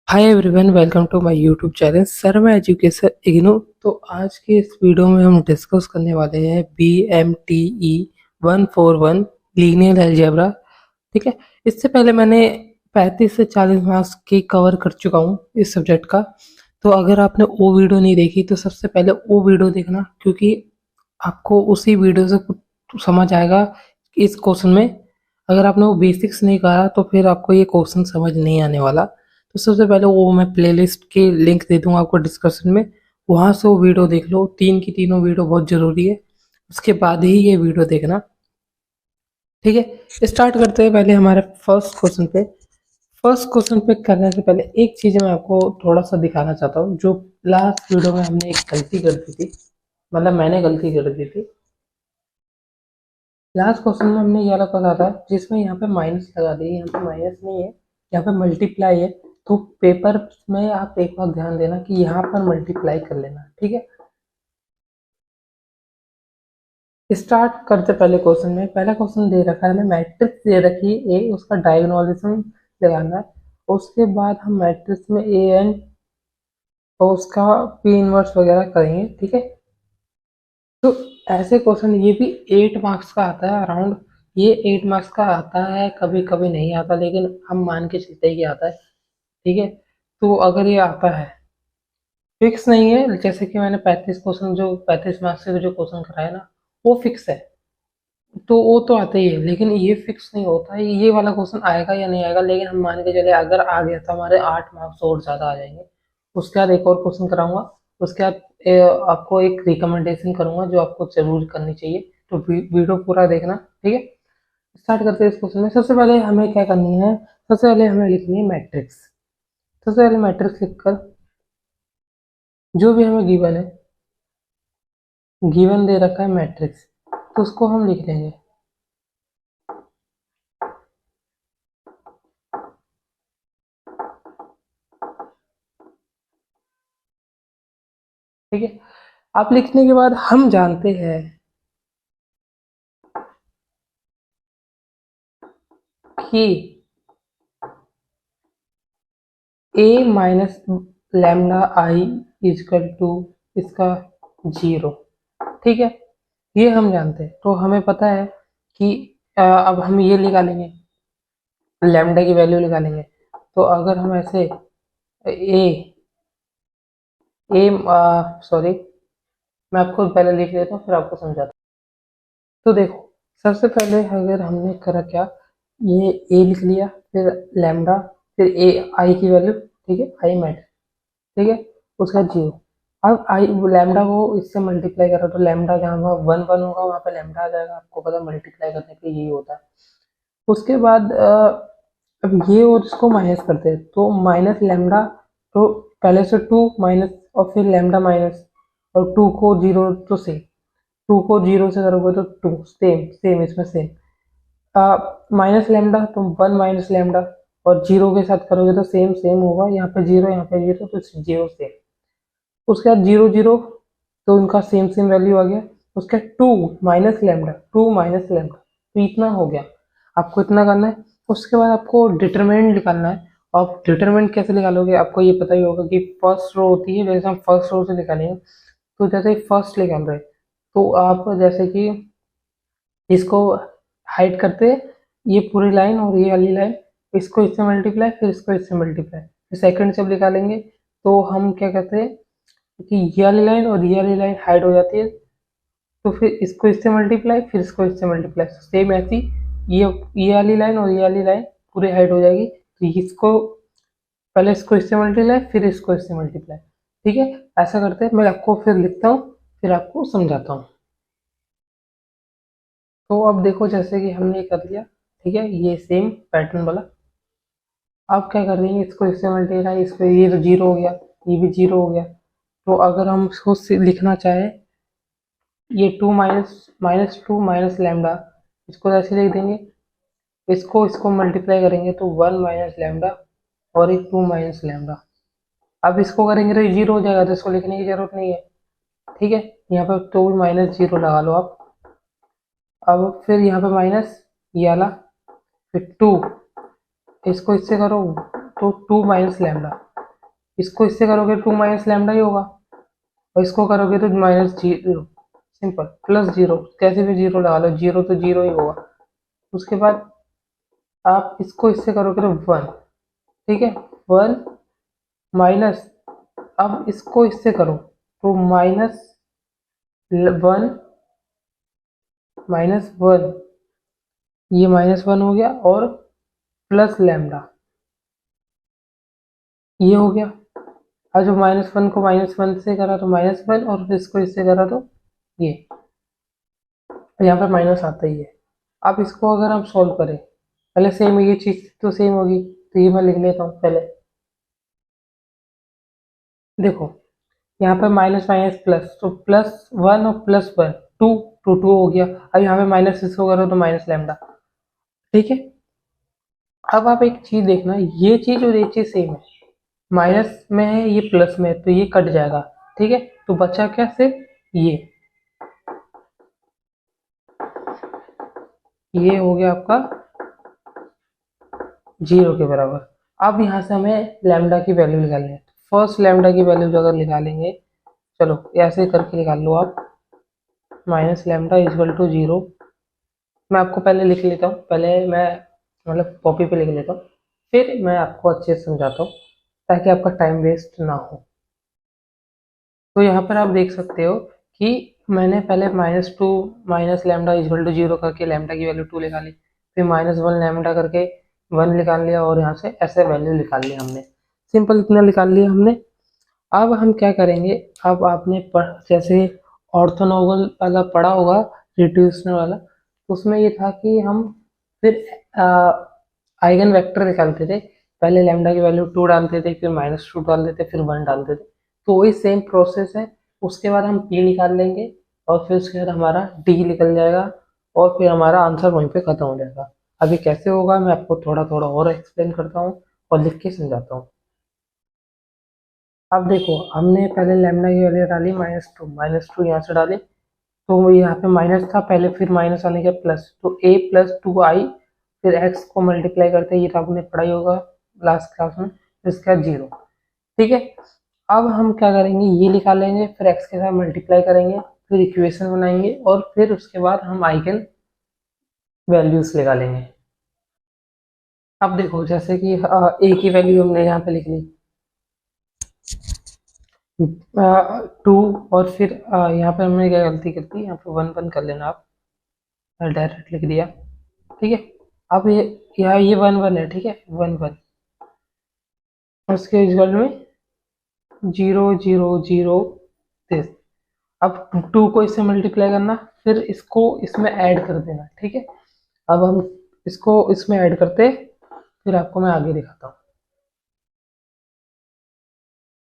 Hi everyone, welcome to my YouTube channel Sharma education IGNOU. तो आज के इस वीडियो में हम डिस्कस करने वाले हैं BMTE 141 लीनियर अलजेब्रा। ठीक है। इससे पहले मैंने 35 से 40 मार्क्स की कवर कर चुका हूँ इस सब्जेक्ट का। तो अगर आपने वो वीडियो नहीं देखी तो सबसे पहले वो वीडियो देखना, क्योंकि आपको उसी वीडियो से कुछ समझ आएगा इस क्वेश्चन में। अगर आपने वो बेसिक्स नहीं करा तो फिर आपको ये क्वेश्चन समझ नहीं आने वाला। तो सबसे पहले वो मैं प्लेलिस्ट की लिंक दे दूंगा आपको डिस्क्रिप्शन में, वहां से वो वीडियो देख लो। तीन की तीनों वीडियो बहुत जरूरी है, उसके बाद ही ये वीडियो देखना। ठीक है, स्टार्ट करते हैं पहले हमारे फर्स्ट क्वेश्चन पे। फर्स्ट क्वेश्चन पे करने से पहले एक चीज मैं आपको थोड़ा सा दिखाना चाहता हूँ। जो लास्ट वीडियो में हमने एक गलती कर दी थी, मतलब मैंने गलती कर दी थी। लास्ट क्वेश्चन में हमने ये वाला कहा था जिसमें यहाँ पे माइनस लगा दी, यहाँ पे माइनस नहीं है, यहाँ पे मल्टीप्लाई है। तो पेपर में आप एक बार ध्यान देना कि यहाँ पर मल्टीप्लाई कर लेना। ठीक है, स्टार्ट करते पहले क्वेश्चन में। पहला क्वेश्चन दे रखा है हमें, मैट्रिक्स दे रखी है ए, उसका डायगोनलिज्म लगाना है। उसके बाद हम मैट्रिक्स में ए एन और उसका पी इनवर्स वगैरह करेंगे। ठीक है, तो ऐसे क्वेश्चन ये भी 8 मार्क्स का आता है अराउंड। ये 8 मार्क्स का आता है, कभी कभी नहीं आता, लेकिन हम मान के चलते हैं कि आता है। ठीक है, तो अगर ये आता है, फिक्स नहीं है। जैसे कि मैंने 35 क्वेश्चन, जो 35 मार्क्स से जो क्वेश्चन कराया ना, वो फिक्स है। तो वो तो आता ही है, लेकिन ये फिक्स नहीं होता है ये वाला क्वेश्चन आएगा या नहीं आएगा। लेकिन हम मान के चले अगर आ गया तो हमारे 8 मार्क्स और ज़्यादा आ जाएंगे। उसके बाद एक और क्वेश्चन कराऊंगा। उसके बाद आपको एक रिकमेंडेशन करूंगा जो आपको जरूर करनी चाहिए। तो वीडियो पूरा देखना। ठीक है, स्टार्ट करते हैं इस क्वेश्चन में। सबसे पहले हमें क्या करनी है, सबसे पहले हमें लिखनी है मैट्रिक्स। सबसे पहले मैट्रिक्स लिखकर जो भी हमें गिवन है, गिवन दे रखा है मैट्रिक्स, तो उसको हम लिख लेंगे। ठीक है, आप लिखने के बाद हम जानते हैं कि A minus lambda I is equal to इसका 0। ठीक है, ये हम जानते हैं। तो हमें पता है कि अब हम ये निकालेंगे, लैम्डा की वैल्यू निकालेंगे। तो अगर हम ऐसे ए ए सॉरी, मैं आपको पहले लिख लेता हूँ फिर आपको समझाता हूँ। तो देखो, सबसे पहले अगर हमने करा क्या, ये ए लिख लिया, फिर लैम्डा, फिर ए आई की वैल्यू। ठीक है, आई मैटर। ठीक है, उसका 0। अब आई लैम्डा को इससे मल्टीप्लाई करो तो लैम्डा जहाँ वहाँ 1 1 होगा वहाँ पे लैम्डा आ जाएगा। आपको पता मल्टीप्लाई करने पे यही होता है। उसके बाद अब ये और इसको माइनस करते हैं तो माइनस लैम्डा। तो पहले से 2 माइनस और फिर लैम्डा माइनस, और 2 को 0 तो सेम, 2 को 0 से करोगे तो 2, सेम सेम इसमें सेम। माइनस लैम्डा तो 1 माइनस लैम्डा, और 0 के साथ करोगे तो सेम सेम होगा। यहाँ पे 0 यहाँ पे 0 तो 0 सेम। उसके बाद 0 0, तो उनका सेम सेम वैल्यू आ गया। उसके बाद 2 माइनस लैम्डा, 2 माइनस लैम्डा, तो इतना हो गया। आपको इतना करना है। उसके बाद आपको डिटरमिनेंट निकालना है। आप डिटरमिनेंट कैसे निकालोगे, आपको ये पता ही होगा कि फर्स्ट रो होती है। जैसे हम फर्स्ट रो से निकालेंगे, तो जैसे फर्स्ट निकाल रहे हैं, तो आप जैसे कि इसको हाइड करते, ये पूरी लाइन और ये वाली लाइन, इसको इससे मल्टीप्लाई, फिर इसको इससे मल्टीप्लाई, फिर सेकंड जब निकालेंगे तो हम क्या कहते हैं कि ये वाली लाइन और ये वाली लाइन हाइड हो जाती है। तो फिर इसको इससे मल्टीप्लाई, फिर इसको इससे मल्टीप्लाई, सेम ऐसी ये वाली लाइन और ये वाली लाइन पूरी हाइड हो जाएगी। तो इसको पहले इसको इससे मल्टीप्लाई, फिर इसको इससे मल्टीप्लाई। ठीक है, ऐसा करते हैं। मैं आपको फिर लिखता हूँ, फिर आपको समझाता हूँ। तो अब देखो, जैसे कि हमने कर लिया। ठीक है, ये सेम पैटर्न वाला। अब क्या कर देंगे, इसको इससे मल्टीप्लाई, इसको, ये तो 0 हो गया, ये भी 0 हो गया। तो अगर हम इसको लिखना चाहें, ये 2 माइनस माइनस 2 माइनस लैम्डा, इसको ऐसे लिख देंगे। इसको इसको मल्टीप्लाई करेंगे तो 1 माइनस लैम्डा, और एक 2 माइनस लैम्डा। अब इसको करेंगे तो ये 0 हो जाएगा, तो इसको लिखने की जरूरत नहीं है। ठीक है, यहाँ पर तो माइनस 0 लगा लो आप। अब फिर यहाँ पे माइनस ये वाला, फिर 2, इसको इससे करो तो 2 माइनस लैम्डा। इसको इससे करोगे 2 माइनस लैम्डा ही होगा, और इसको करोगे तो minus zero, simple, plus zero, कैसे भी जीरो लगा लो, जीरो तो जीरो ही होगा। उसके बाद आप इसको इससे करोगे तो 1, ठीक है, 1 माइनस, अब इसको इससे करो तो माइनस 1, माइनस 1, ये -1 हो गया, और प्लस लैम्डा ये हो गया। और जो -1 को -1 से करा तो -1, और फिर इसको इससे करा तो ये, यहाँ पर माइनस आता ही है। अब इसको अगर हम सॉल्व करें, पहले सेम ये चीज़ तो सेम होगी, तो ये मैं लिख लेता हूँ पहले। देखो यहाँ पर माइनस माइनस प्लस, तो +1 और +1, 2 टू 2 हो गया। अब यहाँ पे माइनस इसको करो तो माइनस लैम्डा, ठीक है। अब आप एक चीज़ देखना, ये चीज़ और ये चीज़ सेम है, माइनस में है ये प्लस में है, तो ये कट जाएगा, ठीक है। तो बचा क्या, सिर्फ ये हो गया आपका 0 के बराबर। अब यहाँ से हमें लैम्डा की वैल्यू निकालनी है। फर्स्ट लैम्डा की वैल्यू अगर निकालेंगे, चलो ऐसे करके निकाल लो आप, माइनस लैम्डा इजल टू 0। मैं आपको पहले लिख लेता हूँ, पहले मैं मतलब कॉपी पे लिख लेता हूँ, फिर मैं आपको अच्छे से समझाता हूँ ताकि आपका टाइम वेस्ट ना हो। तो यहाँ पर आप देख सकते हो कि मैंने पहले -2 माइनस लैम्डा इजल टू 0 करके लैम्डा की वैल्यू 2 निकाली, फिर -1 लैम्डा करके 1 निकाल लिया, और यहाँ से ऐसे वैल्यू निकाल लिया हमने, सिंपल इतना निकाल लिया हमने। अब हम क्या करेंगे, अब आपने जैसे ऑर्थोनॉर्मल वाला पढ़ा होगा, रिड्यूसर वाला, तो उसमें ये था कि हम फिर आइगन वेक्टर निकालते थे। पहले लैम्डा की वैल्यू 2 डालते थे, फिर -2 डालते थे, फिर 1 डालते थे। तो वही सेम प्रोसेस है। उसके बाद हम p निकाल लेंगे, और फिर उसके बाद हमारा d निकल जाएगा, और फिर हमारा आंसर वहीं पे खत्म हो जाएगा। अभी कैसे होगा मैं आपको थोड़ा थोड़ा और एक्सप्लेन करता हूँ और लिख के समझाता हूँ। अब देखो, हमने पहले लैम्डा की वैल्यू डाली -2 यहाँ से डाले, तो यहाँ पे माइनस था पहले, फिर माइनस आने के प्लस, तो a + 2i, फिर x को मल्टीप्लाई करते हैं, ये तो आपने पढ़ा ही होगा लास्ट क्लास में, फिर इसका 0, ठीक है। अब हम क्या करेंगे, ये निकालेंगे, फिर x के साथ मल्टीप्लाई करेंगे, फिर इक्वेशन बनाएंगे, और फिर उसके बाद हम आइगन वैल्यूज निकालेंगे। अब देखो, जैसे कि a की वैल्यू हमने यहाँ पे लिख ली 2, और फिर यहाँ पे हमने क्या गलती कर दी, यहाँ पे 1 कर लेना आप, डायरेक्ट लिख दिया, ठीक है। अब ये यहाँ ये 1 है, ठीक है, 1 उसके इक्वल में 0 0 0 दिस। अब 2 को इससे मल्टीप्लाई करना, फिर इसको इसमें ऐड कर देना, ठीक है। अब हम इसको इसमें ऐड करते, फिर आपको मैं आगे दिखाता हूँ।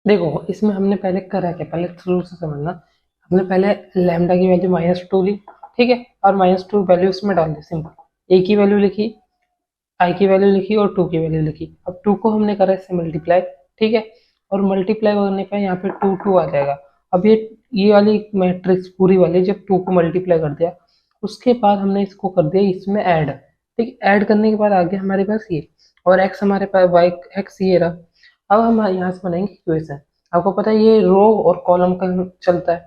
देखो इसमें हमने पहले करा क्या, पहले शुरू से समझना। हमने पहले लैम्डा की वैल्यू -2 ली, ठीक है, और -2 वैल्यू इसमें डाल दी, सिंपल। ए की वैल्यू लिखी, आई की वैल्यू लिखी, और 2 की वैल्यू लिखी। अब 2 को हमने करा इससे मल्टीप्लाई, ठीक है, और मल्टीप्लाई करने पर यहाँ पे 2 2 आ जाएगा। अब ये वाली मैट्रिक्स पूरी वाली, जब 2 को मल्टीप्लाई कर दिया, उसके बाद हमने इसको कर दिया इसमें ऐड, ठीक, ऐड करने के बाद आगे हमारे पास ये, और एक्स हमारे पास वाई एक्स ये रहा। अब हम यहाँ से बनाएंगे इक्वेशन। आपको पता है ये रो और कॉलम का चलता है,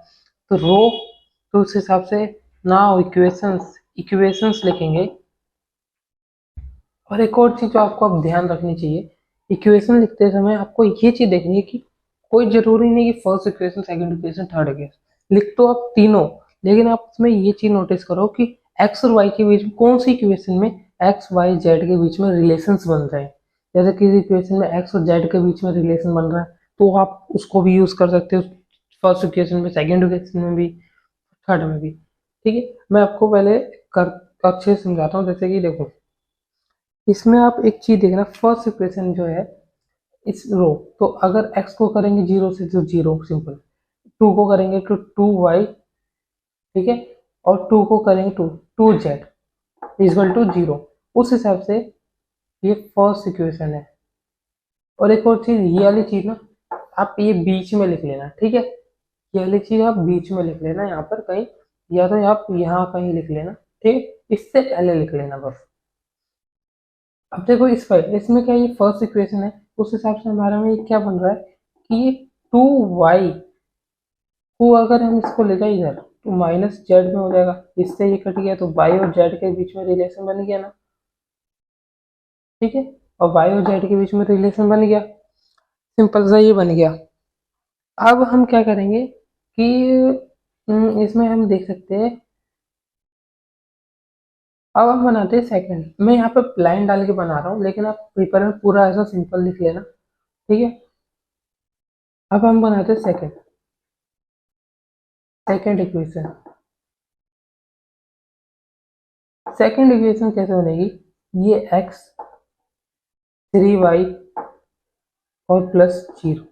तो रो, तो उस हिसाब से नाउ इक्वेशंस, इक्वेशंस लिखेंगे। और एक और चीज जो आपको अब ध्यान रखनी चाहिए, इक्वेशन लिखते समय आपको ये चीज देखनी है कि कोई जरूरी नहीं कि first equation, second equation, third equation लिख तो आप तीनों, लेकिन आप उसमें ये चीज नोटिस करो कि एक्स और वाई के बीच में कौन सी इक्वेशन में एक्स वाई जेड के बीच में रिलेशंस बन रहे हैं। जैसे किसी इक्वेशन में एक्स और जेड के बीच में रिलेशन बन रहा है, तो आप उसको भी यूज कर सकते हो, फर्स्ट इक्वेशन में, सेकंड इक्वेशन में भी, थर्ड में भी, ठीक है। मैं आपको पहले कर अच्छे से समझाता हूँ। जैसे कि देखो, इसमें आप एक चीज देखना, फर्स्ट इक्वेशन जो है इस रो, तो अगर x को करेंगे 0 से तो 0 सिंपल, 2 को करेंगे तो 2y, ठीक है, और 2 को करेंगे 2z इक्वल टू 0। उस हिसाब से ये फर्स्ट इक्वेशन है। और एक और चीज, ये वाली चीज ना आप ये बीच में लिख लेना, ठीक है, ये वाली चीज आप बीच में लिख लेना यहाँ पर कहीं, या तो आप यहाँ कहीं लिख लेना, ठीक, इससे पहले लिख लेना बस। अब देखो इस पर, इसमें क्या, ये फर्स्ट इक्वेशन है, उस हिसाब से हमारा में क्या बन रहा है कि ये 2y को अगर हम इसको ले जाए इधर तो माइनस जेड में हो जाएगा, इससे ये कट गया तो y और z के बीच में रिलेशन बन गया ना, ठीक है। और y और z के बीच में रिलेशन बन गया, सिंपल सा ये बन गया। अब हम क्या करेंगे कि इसमें हम देख सकते हैं, अब हम बनाते हैं सेकंड। मैं यहाँ पे लाइन डाल के बना रहा हूँ, लेकिन आप पेपर में पूरा ऐसा सिंपल लिख लेना, ठीक है। अब हम बनाते हैं second, second equation. Second equation कैसे बनेगी, ये x 3y और प्लस 0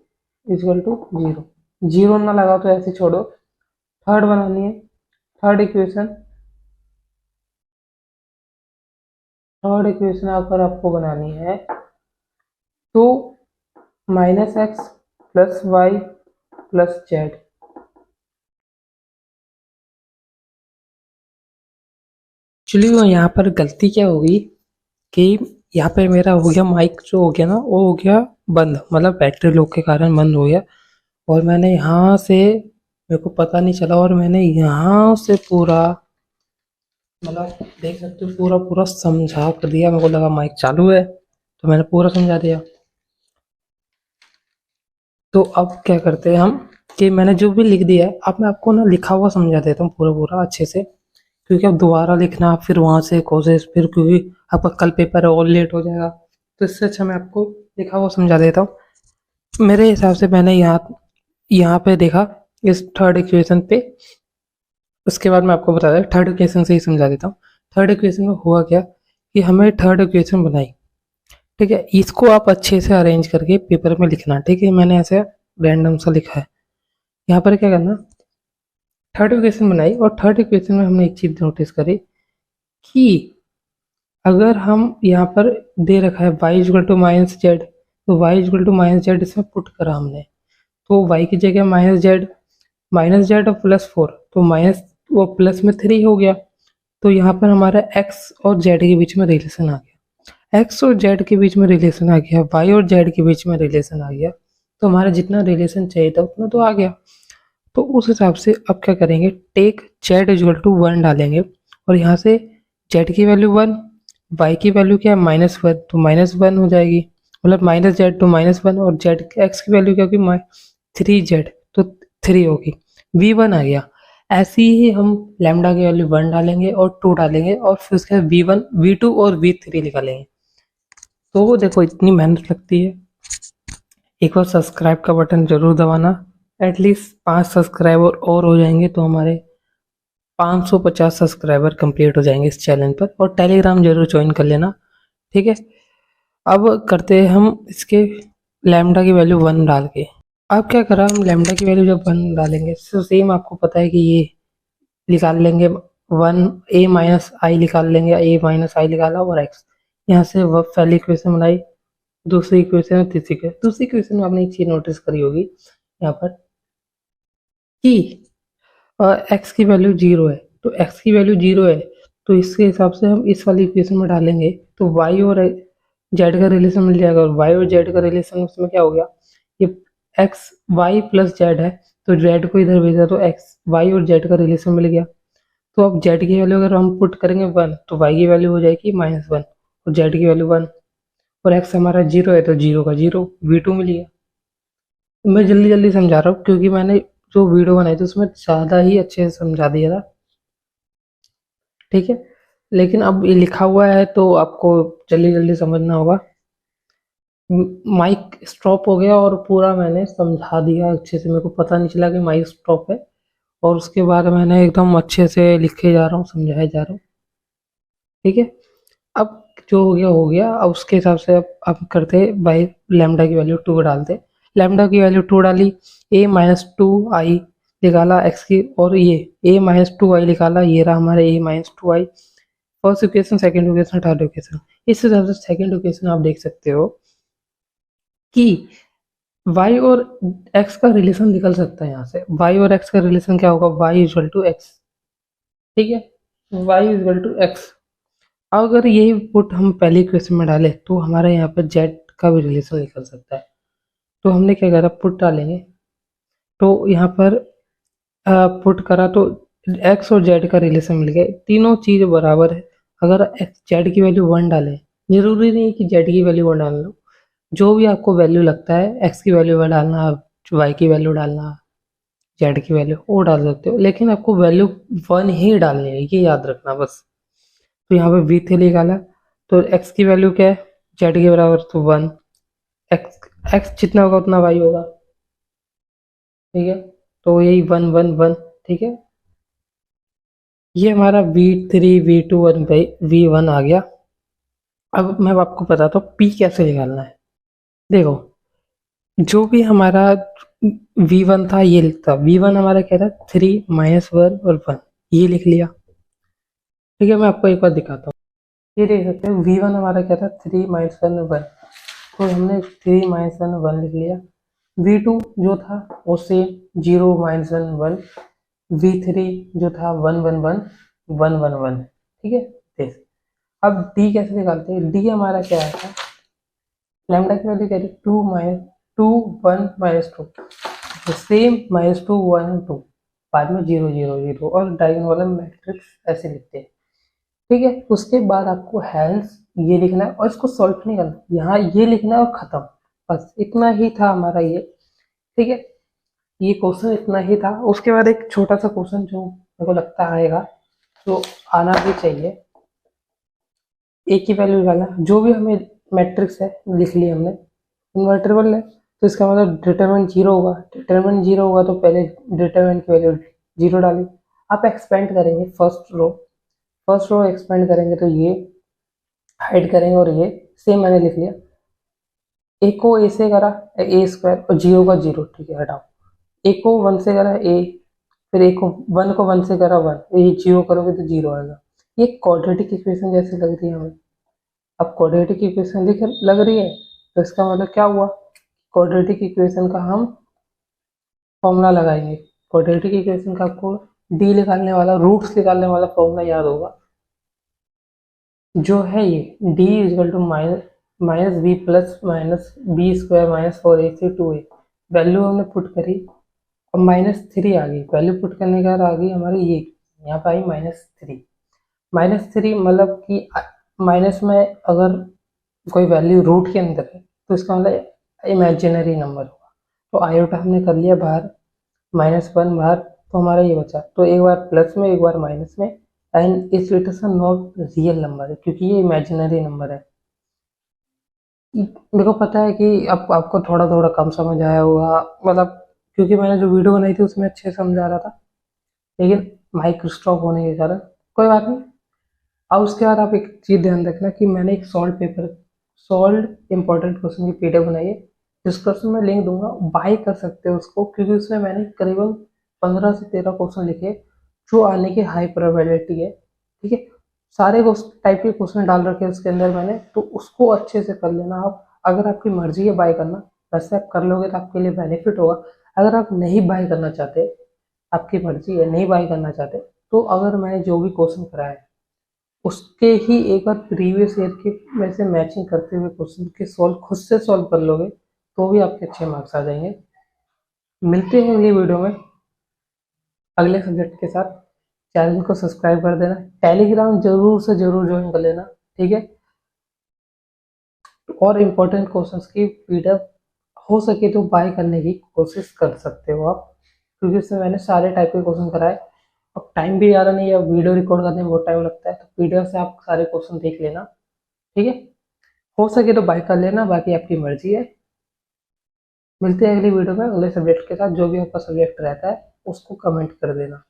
इक्वल टू 0, 0 ना लगा तो ऐसे छोड़ो। थर्ड बनानी है, थर्ड इक्वेशन, थर्ड इक्वेशन अगर आपको बनानी है तो minus X plus Y plus Z. Actually यहाँ पर गलती क्या होगी कि यहाँ पे मेरा हो गया माइक जो हो गया ना, वो हो गया बंद, मतलब बैटरी लो के कारण बंद हो गया। और मैंने यहाँ से, मेरे को पता नहीं चला, और मैंने यहाँ से पूरा, मतलब देख सकते हो पूरा पूरा समझा कर दिया। मेरे को लगा माइक चालू है तो मैंने पूरा समझा दिया। तो अब क्या करते हैं हम कि मैंने जो भी लिख दिया है, अब मैं आपको ना लिखा हुआ समझा देता हूँ पूरा पूरा अच्छे से, क्योंकि अब दोबारा लिखना फिर वहाँ से कोशिश, फिर क्योंकि आपका कल पेपर है और लेट हो जाएगा, तो इससे अच्छा मैं आपको लिखा हुआ समझा देता हूँ। मेरे हिसाब से मैंने यहाँ पे देखा इस थर्ड इक्वेशन पे, उसके बाद मैं आपको बता दें थर्ड इक्वेशन से ही समझा देता हूँ। थर्ड इक्वेशन में हुआ क्या कि हमें थर्ड इक्वेशन बनाई, ठीक है। इसको आप अच्छे से अरेंज करके पेपर में लिखना, ठीक है। मैंने ऐसे रैंडम सा लिखा है। यहाँ पर क्या करना, थर्ड इक्वेशन बनाई, और थर्ड इक्वेशन में हमने एक चीज नोटिस करी कि अगर हम यहाँ पर दे रखा है y equal to minus Z, तो y equal to minus Z इसमें पुट करा हमने, तो y की जगह माइनस जेड और प्लस 4, तो माइनस वो प्लस में 3 हो गया। तो यहाँ पर हमारा x और z के बीच में रिलेशन आ गया, x और z के बीच में रिलेशन आ गया, y और z के बीच में रिलेशन आ गया। तो हमारा जितना रिलेशन चाहिए था उतना तो आ गया। तो उस हिसाब से अब क्या करेंगे, टेक जेड इक्वल टू 1 डालेंगे, और यहाँ से जेड की वैल्यू 1, वाई की वैल्यू क्या है -1, तो -1 हो जाएगी, मतलब माइनस जेड टू -1, और जेड एक्स की वैल्यू क्या होगी 3z, तो 3 होगी, v1 आ गया। ऐसे ही हम लैम्डा की वैल्यू 1 डालेंगे और 2 डालेंगे, और फिर उसके बाद v1 v2 और v3 निकालेंगे। तो देखो इतनी मेहनत लगती है, एक बार सब्सक्राइब का बटन जरूर दबाना। एटलीस्ट 5 सब्सक्राइबर और हो जाएंगे तो हमारे 550 सब्सक्राइबर कंप्लीट हो जाएंगे इस चैनल पर, और टेलीग्राम जरूर ज्वाइन कर लेना, ठीक है। अब करते हैं हम इसके लैम्डा की वैल्यू 1 डाल के। अब क्या करा, हम लैम्डा की वैल्यू जब 1 डालेंगे तो सेम आपको पता है कि ये निकाल लेंगे 1 a माइनस आई निकाल लेंगे, a माइनस आई निकाला और x। यहाँ से वह पहली इक्वेशन बनाई, दूसरी इक्वेशन और तीसरी इक्वेशन। दूसरी इक्वेशन में आपने एक चीज नोटिस करी होगी यहाँ पर कि x की वैल्यू 0 है, तो x की वैल्यू 0 है, तो इसके हिसाब से हम इस वाली इक्वेशन में डालेंगे तो y और z का रिलेशन मिल जाएगा, और y और z का रिलेशन उसमें क्या हो गया, ये x y प्लस z है, तो z को इधर भेजा तो x y और z का रिलेशन मिल गया। तो अब z की वैल्यू अगर हम पुट करेंगे 1, तो y की वैल्यू हो जाएगी -1, और z की वैल्यू 1, और x हमारा 0 है तो 0 का 0, v2 मिल गया। मैं जल्दी जल्दी समझा रहा हूँ क्योंकि मैंने जो वीडियो बनाई थी उसमें ज़्यादा ही अच्छे से समझा दिया था, ठीक है। लेकिन अब ये लिखा हुआ है तो आपको जल्दी जल्दी समझना होगा। माइक स्टॉप हो गया और पूरा मैंने समझा दिया अच्छे से, मेरे को पता नहीं चला कि माइक स्टॉप है, और उसके बाद मैंने एकदम अच्छे से लिखे जा रहा हूँ, समझाए जा रहा हूँ, ठीक है। अब जो हो गया। अब उसके हिसाब से अब करते बाई लैम्डा की वैल्यू 2 डालते। लैम्डा की वैल्यू 2 डाली, a माइनस 2i निकाला x की, और ये a माइनस 2i निकाला, ये रहा हमारा a minus 2i। First equation, second equation, third equation. इस हिसाब से सेकंड इक्वेशन आप देख सकते हो कि y और x का रिलेशन निकल सकता है। यहाँ से y और x का रिलेशन क्या होगा, y इक्वल टू x, ठीक है, y इक्वल टू x। अगर यही पुट हम पहली इक्वेशन में डालें तो हमारे यहाँ पर z का भी रिलेशन निकल सकता है। तो हमने क्या करा, पुट डालेंगे। तो यहाँ पर पुट करा तो एक्स और जेड का रिलेशन मिल गया, तीनों चीज बराबर है। अगर एक्स जेड की वैल्यू 1 डालें, जरूरी नहीं कि जेड की वैल्यू 1 डाल लो, जो भी आपको वैल्यू लगता है, एक्स की वैल्यू डालना, वाई की वैल्यू डालना, जेड की वैल्यू वो डाल सकते हो, लेकिन आपको वैल्यू 1 ही डालनी है, ये याद रखना बस। तो यहाँ पे V3 निकाला, तो एक्स की वैल्यू क्या है, जेड के बराबर तो 1, एक्स एक्स जितना होगा उतना वाई होगा, ठीक है। तो यही 1 1 1, ठीक है। ये हमारा V3 V2 V1 आ गया। अब मैं आपको बताता हूँ P कैसे निकालना है। देखो, जो भी हमारा V1 था ये लिखता, V1 हमारा क्या था, 3 -1 और 1, ये लिख लिया, ठीक है। मैं आपको एक बार दिखाता हूँ, ये देख सकते हो V1 हमारा क्या था, 3 -1 1, तो हमने 3 -1 1 लिख लिया। V2 जो था वो सेम 0 -1 1, V3 जो था 1 1 1 1 1 1, ठीक है। देख, अब D कैसे निकालते हैं, D हमारा क्या आया था, लैम्डा की वैल्यू क्या थी, 2 1 -2, तो सेम -2 1 2, बाद में 0 0 0, और डायगोनल वाला मैट्रिक्स ऐसे लिखते हैं, ठीक है। उसके बाद आपको हैंस ये लिखना है और इसको सॉल्व नहीं करना, यहाँ ये लिखना है और खत्म, बस इतना ही था हमारा ये, ठीक है। ये क्वेश्चन इतना ही था। उसके बाद एक छोटा सा क्वेश्चन जो मेरे को लगता आएगा, तो आना भी चाहिए, ए की वैल्यू निकालना, जो भी हमें मैट्रिक्स है लिख लिया हमने, इन्वर्टेबल है तो इसका मतलब डिटरमिनेंट जीरो होगा, डिटरमिनेंट जीरो होगा तो पहले डिटरमिनेंट की वैल्यू जीरो डाली। आप एक्सपेंड करेंगे फर्स्ट रो एक्सपेंड करेंगे तो ये हाइड करेंगे, और ये सेम मैंने लिख लिया, ए को ए से करा ए स्क्वायर और जीरो का जीरो, ठीक है, हटाओ। ए को 1 से करा ए, फिर ए को 1 को 1 से करा 1, ये जीरो करोगे तो जीरो आएगा। ये क्वाड्रेटिक इक्वेशन जैसी लग रही है हमें। अब क्वाड्रेटिक इक्वेशन लिख लग रही है तो इसका मतलब क्या हुआ, क्वाड्रेटिक इक्वेशन का हम फॉर्मूला लगाएंगे। क्वाड्रेटिक इक्वेशन का आपको डी निकालने वाला, रूट्स निकालने वाला फॉर्मूला याद होगा, जो है ये D equal to minus B plus minus B square minus 4ac 2a। Value हमने पुट करी, अब -3 आ गई, वैल्यू पुट करने के बाद आ गई हमारी ये, यहाँ पे आई -3। -3 मतलब कि माइनस में अगर कोई वैल्यू रूट के अंदर है तो इसका मतलब इमेजिनरी नंबर होगा। तो आयोटा हमने कर लिया बाहर, -1 बाहर, तो हमारा ये बचा, तो एक बार प्लस में एक बार माइनस में, एंड इस रिलेशन नॉट रियल नंबर है क्योंकि ये इमेजिनरी नंबर है। मेरे को पता है कि अब आपको थोड़ा थोड़ा कम समझ आया होगा, मतलब क्योंकि मैंने जो वीडियो बनाई थी उसमें अच्छे समझा रहा था, लेकिन माइक स्टॉप होने के कारण कोई बात नहीं। अब उसके बाद आप एक चीज़ ध्यान रखना कि मैंने एक सॉल्व इंपॉर्टेंट क्वेश्चन की पीडीएफ बनाई है, जिसका मैं लिंक दूंगा, बाय कर सकते हो उसको, क्योंकि उसमें मैंने करीबन 15 से 13 क्वेश्चन लिखे जो आने की हाई प्रोबेबिलिटी है, ठीक है। सारे टाइप के क्वेश्चन डाल रखे हैं उसके अंदर मैंने, तो उसको अच्छे से कर लेना आप। अगर आपकी मर्जी है बाय करना, वैसे आप कर लोगे तो आपके लिए बेनिफिट होगा। अगर आप नहीं बाय करना चाहते, आपकी मर्जी है नहीं बाय करना चाहते, तो अगर मैंने जो भी क्वेश्चन कराया उसके ही एक बार प्रीवियस ईयर के में से मैचिंग करते हुए क्वेश्चन के सॉल्व खुद से सॉल्व कर लोगे तो भी आपके अच्छे मार्क्स आ जाएंगे। मिलते हैं अगली वीडियो में अगले सब्जेक्ट के साथ। चैनल को सब्सक्राइब कर देना, टेलीग्राम जरूर से जरूर ज्वाइन कर लेना, ठीक है। और इम्पोर्टेंट क्वेश्चंस की पीडीएफ हो सके तो बाय करने की कोशिश कर सकते हो आप, क्योंकि उसमें मैंने सारे टाइप के क्वेश्चन कराए। अब टाइम भी ज़्यादा नहीं है, वीडियो रिकॉर्ड करने में बहुत टाइम लगता है, तो पीडीएफ से आप सारे क्वेश्चन देख लेना, ठीक है। हो सके तो बाय कर लेना, बाकी आपकी मर्जी है। मिलते हैं अगली वीडियो में अगले सब्जेक्ट के साथ, जो भी आपका सब्जेक्ट रहता है उसको कमेंट कर देना।